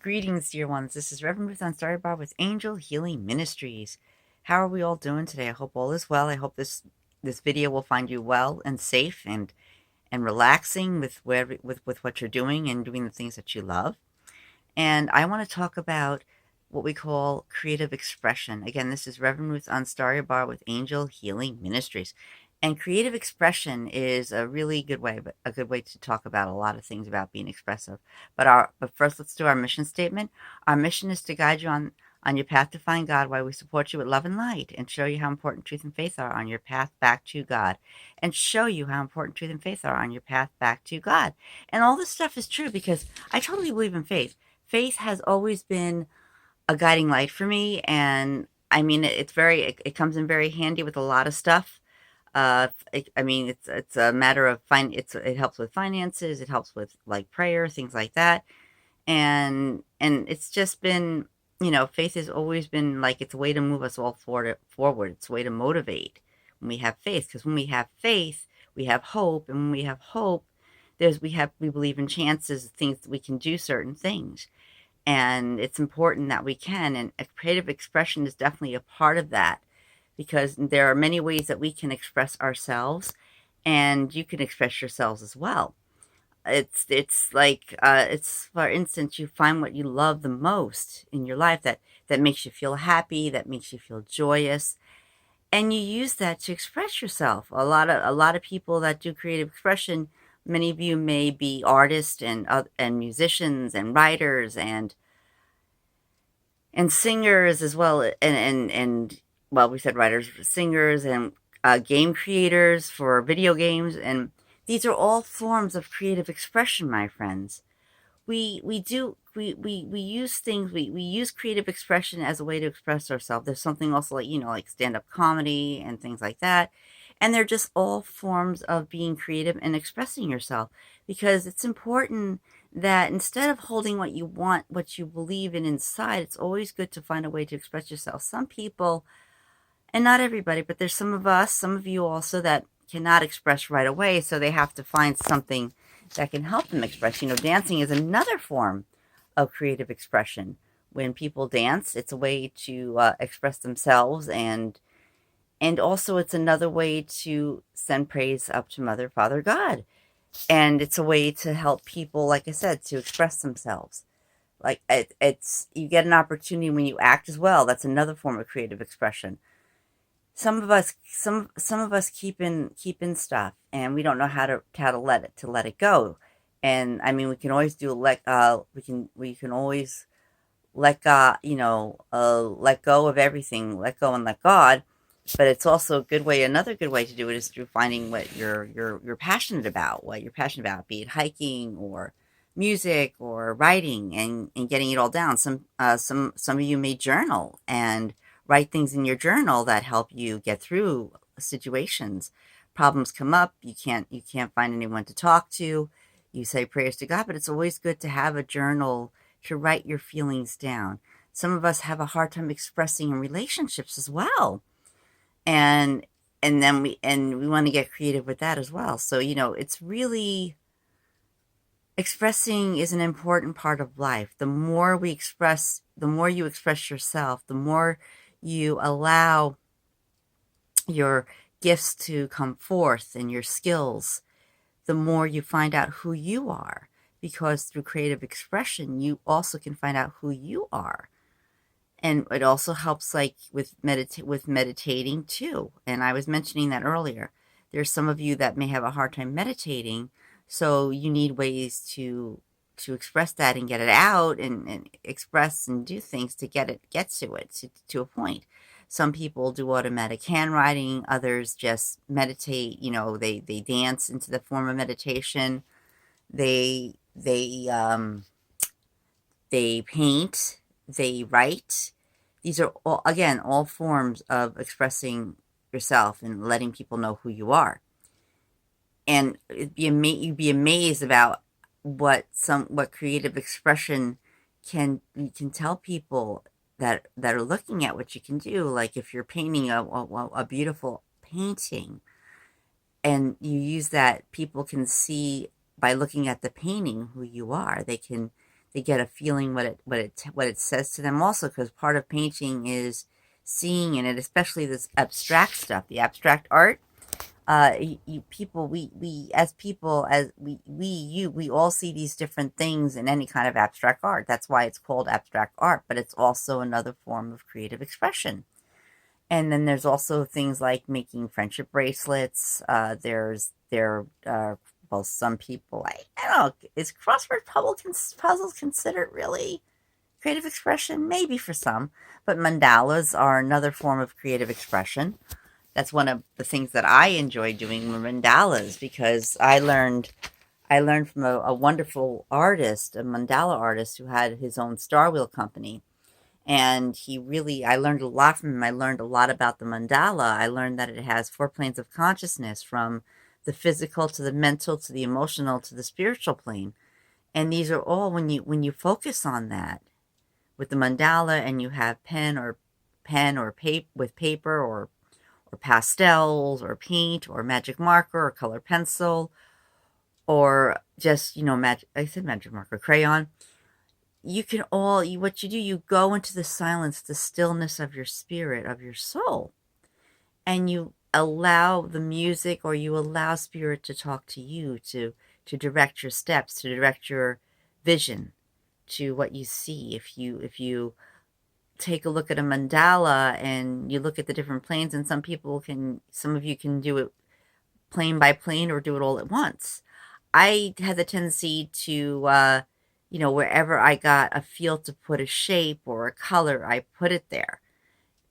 Greetings, dear ones. This is Reverend Ruth on Starry Bar with Angel Healing Ministries. How are we all doing today? I hope all is well. I hope this video will find you well and safe and relaxing with what you're doing and doing the things that you love. And I want to talk about what we call creative expression. Again, this is Reverend Ruth on Starry Bar with Angel Healing Ministries. And creative expression is a really good way, but a good way to talk about a lot of things about being expressive. But first, let's do our mission statement. Our mission is to guide you on your path to find God, while we support you with love and light, and show you how important truth and faith are on your path back to God, and show you how important truth and faith are on your path back to God. And all this stuff is true because I totally believe in faith. Faith has always been a guiding light for me, and I mean, it comes in very handy with a lot of stuff. I mean, it's a matter of it helps with finances, it helps with like prayer, things like that, and it's just been, faith has always been like it's a way to move us all forward. It's a way to motivate when we have faith, because when we have faith, we have hope, and when we have hope, we believe in chances, things that we can do certain things, and it's important that we can. And a creative expression is definitely a part of that, because there are many ways that we can express ourselves, and you can express yourselves as well. It's like it's, for instance, you find what you love the most in your life, that makes you feel happy, that makes you feel joyous, and you use that to express yourself. A lot of people that do creative expression, many of you may be artists and musicians and writers and singers as well, and well, we said writers, singers, and game creators for video games, and these are all forms of creative expression, my friends. We use things, we use creative expression as a way to express ourselves. There's something also like, like stand-up comedy and things like that, and they're just all forms of being creative and expressing yourself, because it's important that instead of holding what you want, what you believe in inside, it's always good to find a way to express yourself. Some people, and not everybody, but there's some of us, some of you also, that cannot express right away, so they have to find something that can help them express. Dancing is another form of creative expression. When people dance, it's a way to express themselves, and also it's another way to send praise up to Mother, Father, God. And it's a way to help people, like I said, to express themselves. Like it's you get an opportunity when you act as well. That's another form of creative expression. Some of us keep in stuff, and we don't know how to let it go. And I mean, we can always we can always let go of everything, let go and let God. But it's also a good way. Another good way to do it is through finding what you're passionate about, be it hiking or music or writing, and getting it all down. Some of you may journal and write things in your journal that help you get through situations. Problems come up, you can't find anyone to talk to. You say prayers to God, but it's always good to have a journal to write your feelings down. Some of us have a hard time expressing in relationships as well, and then we want to get creative with that as well. So it's really, expressing is an important part of life. The more we express, the more you express yourself, the more you allow your gifts to come forth and your skills, the more you find out who you are, because through creative expression you also can find out who you are. And it also helps, like with meditating too. And I was mentioning that earlier. There's some of you that may have a hard time meditating, so you need ways to express that and get it out, and express and do things to get to it to a point. Some people do automatic handwriting, others just meditate. They dance into the form of meditation. They paint, they write. These are all, again, all forms of expressing yourself and letting people know who you are. And you'd be amazed about what creative expression you can tell people that are looking at what you can do. Like if you're painting a beautiful painting, and you use that, people can see by looking at the painting who you are. they get a feeling what it says to them also, because part of painting is seeing in it, especially this abstract stuff, the abstract art. People, we as people, as we all see these different things in any kind of abstract art. That's why it's called abstract art, but it's also another form of creative expression. And then there's also things like making friendship bracelets. Well, some people, I don't know, is puzzles considered really creative expression? Maybe for some, but mandalas are another form of creative expression. That's one of the things that I enjoy doing, were mandalas, because I learned from a wonderful artist, a mandala artist who had his own Star Wheel company. And I learned a lot from him. I learned a lot about the mandala. I learned that it has 4 planes of consciousness, from the physical to the mental to the emotional to the spiritual plane. And these are all, when you focus on that with the mandala, and you have pen or paper with paper, or pastels or paint or magic marker or color pencil, or just, I said magic marker, crayon. You can what you do, you go into the silence, the stillness of your spirit, of your soul, and you allow the music, or you allow spirit to talk to you, to direct your steps, to direct your vision to what you see. If you take a look at a mandala and you look at the different planes, and some of you can do it plane by plane or do it all at once. I had the tendency to, wherever I got a feel to put a shape or a color, I put it there.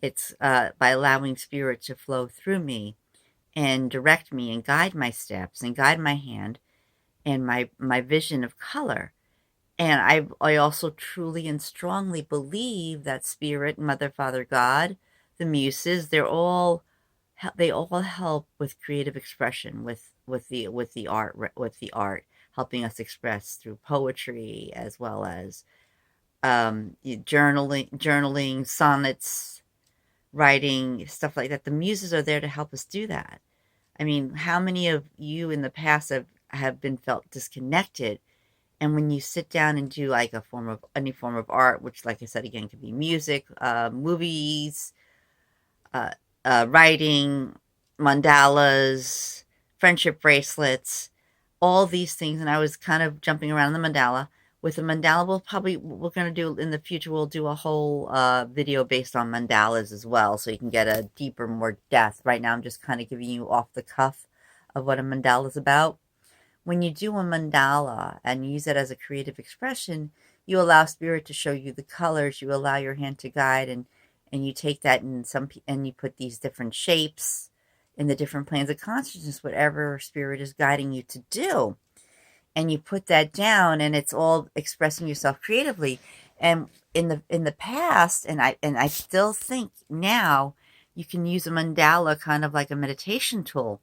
It's by allowing spirit to flow through me and direct me and guide my steps and guide my hand and my vision of color. And I also truly and strongly believe that spirit, Mother, Father, God, the muses, they all help with creative expression, with the art, helping us express through poetry, as well as journaling, sonnets, writing, stuff like that. The muses are there to help us do that. I mean, how many of you in the past have been felt disconnected? And when you sit down and do like any form of art, which, like I said, again, could be music, movies, uh, writing, mandalas, friendship bracelets, all these things. And I was kind of jumping around the mandala. With the mandala, we're going to do in the future, we'll do a whole video based on mandalas as well, so you can get a deeper, more depth. Right now, I'm just kind of giving you off the cuff of what a mandala is about. When you do a mandala and use it as a creative expression, you allow spirit to show you the colors, you allow your hand to guide, and you take that and you put these different shapes in the different planes of consciousness, whatever spirit is guiding you to do. And you put that down, and it's all expressing yourself creatively. And in the past, and I still think now, you can use a mandala kind of like a meditation tool,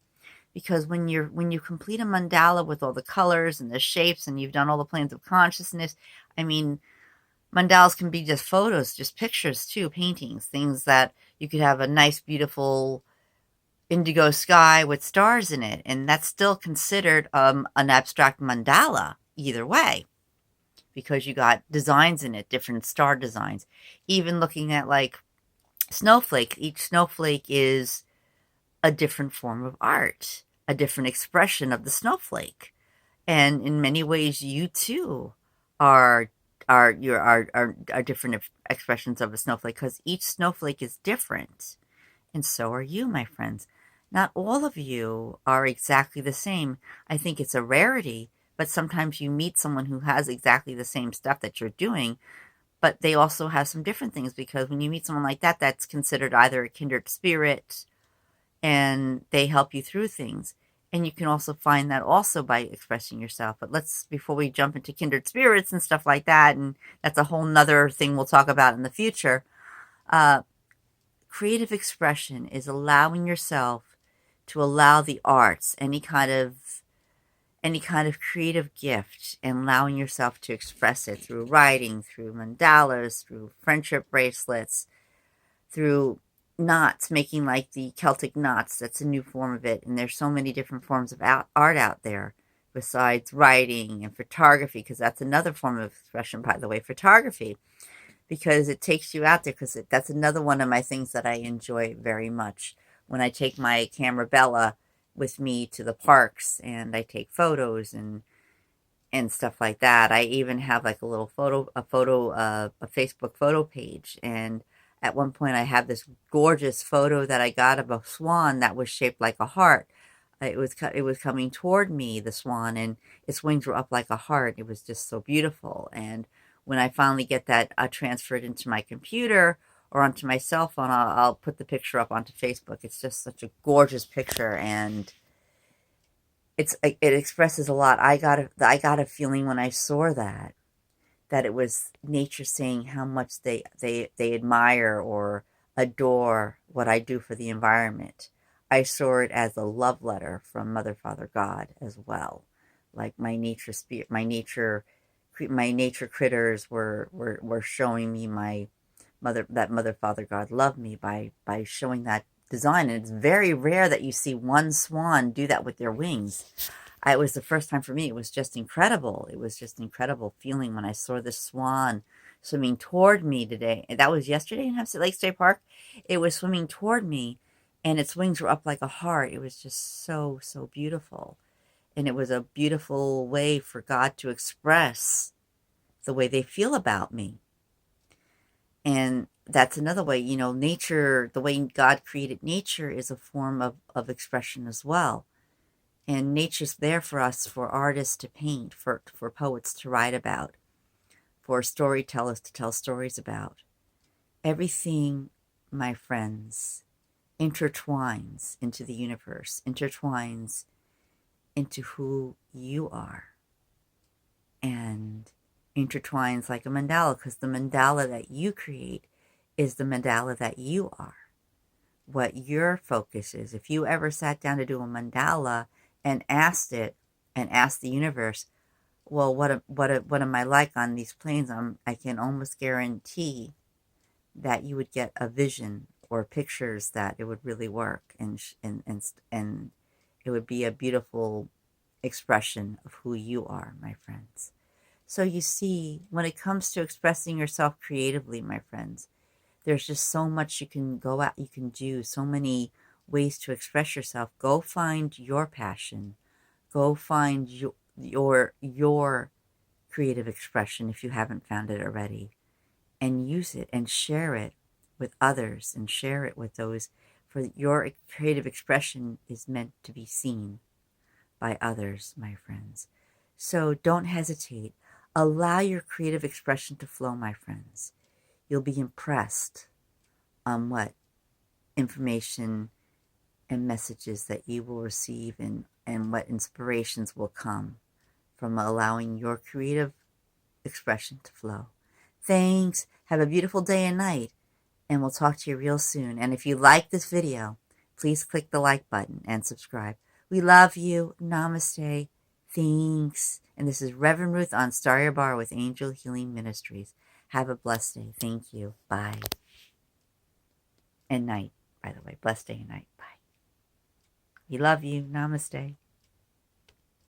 because when you complete a mandala with all the colors and the shapes, and you've done all the planes of consciousness, I mean, mandalas can be just photos, just pictures too, paintings, things that you could have a nice, beautiful indigo sky with stars in it, and that's still considered an abstract mandala either way, because you got designs in it, different star designs. Even looking at like snowflake, each snowflake is a different form of art, a different expression of the snowflake. And in many ways, you too are are different expressions of a snowflake, because each snowflake is different, and so are you, my friends. Not all of you are exactly the same. I think it's a rarity, but sometimes you meet someone who has exactly the same stuff that you're doing, but they also have some different things, because when you meet someone like that, that's considered either a kindred spirit, and they help you through things. And you can also find that also by expressing yourself. But before we jump into kindred spirits and stuff like that, and that's a whole nother thing we'll talk about in the future, creative expression is allowing yourself to allow the arts, any kind of creative gift, and allowing yourself to express it through writing, through mandalas, through friendship bracelets, through knots, making like the Celtic knots. That's a new form of it. And there's so many different forms of art out there besides writing and photography, because that's another form of expression, by the way, photography, because it takes you out there, because that's another one of my things that I enjoy very much. When I take my camera Bella with me to the parks and I take photos and stuff like that. I even have like a little a Facebook photo page. And at one point I have this gorgeous photo that I got of a swan that was shaped like a heart. It was coming toward me, the swan, and its wings were up like a heart. It was just so beautiful. And when I finally get that transferred into my computer or onto my cell phone, I'll put the picture up onto Facebook. It's just such a gorgeous picture, and it expresses a lot. I got a feeling when I saw that it was nature saying how much they admire or adore what I do for the environment. I saw it as a love letter from Mother, Father, God as well. Like my nature spirit, my nature critters were showing me that Mother, Father, God loved me by showing that design. And it's very rare that you see one swan do that with their wings. It was the first time for me. It was just incredible. It was just incredible feeling when I saw the swan swimming toward me today. And that was yesterday in Hempstead Lake State Park. It was swimming toward me, and its wings were up like a heart. It was just so, so beautiful. And it was a beautiful way for God to express the way they feel about me. And that's another way, nature, the way God created nature is a form of expression as well. And nature's there for us, for artists to paint, for poets to write about, for storytellers to tell stories about. Everything, my friends, intertwines into the universe, intertwines into who you are, and intertwines like a mandala, because the mandala that you create is the mandala that you are. What your focus is. If you ever sat down to do a mandala and asked the universe, well, what am I like on these planes? I can almost guarantee that you would get a vision or pictures that it would really work, and it would be a beautiful expression of who you are, my friends. So you see, when it comes to expressing yourself creatively, my friends, there's just so much you can go out, you can do, so many ways to express yourself. Go find your passion. Go find your creative expression if you haven't found it already, and use it and share it with others, and share it with those, for your creative expression is meant to be seen by others, my friends. So don't hesitate. Allow your creative expression to flow, my friends. You'll be impressed on what information and messages that you will receive, and what inspirations will come from allowing your creative expression to flow. Thanks. Have a beautiful day and night, and we'll talk to you real soon. And if you like this video, please click the like button and subscribe. We love you. Namaste. Thanks. And this is Reverend Ruth on Star Your Bar with Angel Healing Ministries. Have a blessed day. Thank you. Bye. And night, by the way. Blessed day and night. Bye. We love you. Namaste.